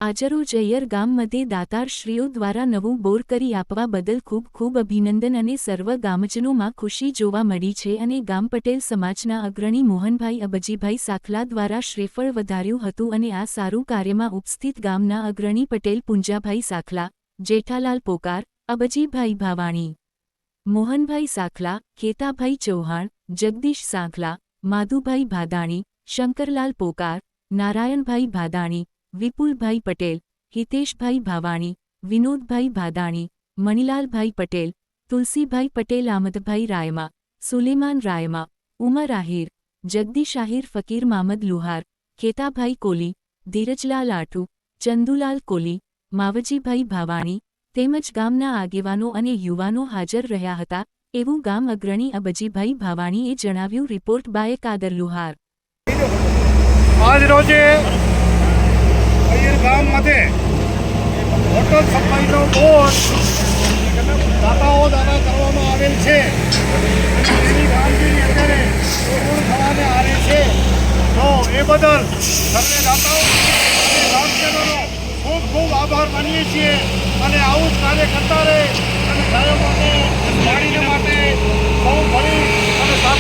આજરોજ અય્યર ગામ મધ્યે દાતારશ્રીઓ દ્વારા નવું બોર કરી આપવા બદલ ખૂબ ખૂબ અભિનંદન અને સર્વ ગામજનોમાં ખુશી જોવા મળી છે અને ગામ પટેલ સમાજના અગ્રણી મોહનભાઈ અબજીભાઈ સાખલા દ્વારા શ્રીફળ વધાર્યું હતું અને આ સારું કાર્યમાં ઉપસ્થિત ગામના અગ્રણી પટેલ પુંજાભાઈ સાખલા, જેઠાલાલ પોકાર, અબજીભાઈ ભાવાણી, મોહનભાઈ સાખલા, કેતાભાઈ ચૌહાણ, જગદીશ સાંખલા, માધુભાઈ ભાદાણી, શંકરલાલ પોકાર, નારાયણભાઈ ભાદાણી, વિપુલભાઈ પટેલ, હિતેશભાઈ ભાવાણી, વિનોદભાઈ ભાદાણી, મણિલાલભાઈ પટેલ, તુલસીભાઈ પટેલ, આમદભાઈ રાયમા, સુલેમાન રાયમા, ઉમર આહિર, જગદીશ આહિર, ફકીર મામદ લુહાર, કેતાભાઈ કોલી, ધીરજલાલ આઠુ, ચંદુલાલ કોલી, માવજીભાઈ ભાવાણી તેમજ ગામના આગેવાનો અને યુવાનો હાજર રહ્યા હતા એવું ગામ અગ્રણી અબજીભાઈ ભાવાણીએ જણાવ્યું. રિપોર્ટ બાય કાદર લુહાર. આજ રોજે અય્યર ગામमध्ये વોટર સપ્લાયનો બોર દાતાઓ દ્વારા કરવામાં આવેલ છે. એની કામગીરી અત્યારે પૂર્ણ થવાને આરે છે. તો એ બદલ સર્વે દાતાઓ અને ગ્રામજનોનો ખૂબ ખૂબ આભાર માનીએ છીએ અને આવું જ કાર્ય કરતા રહે અને ગાયો માટે પાણીને માટે સૌ ભળી અને સાત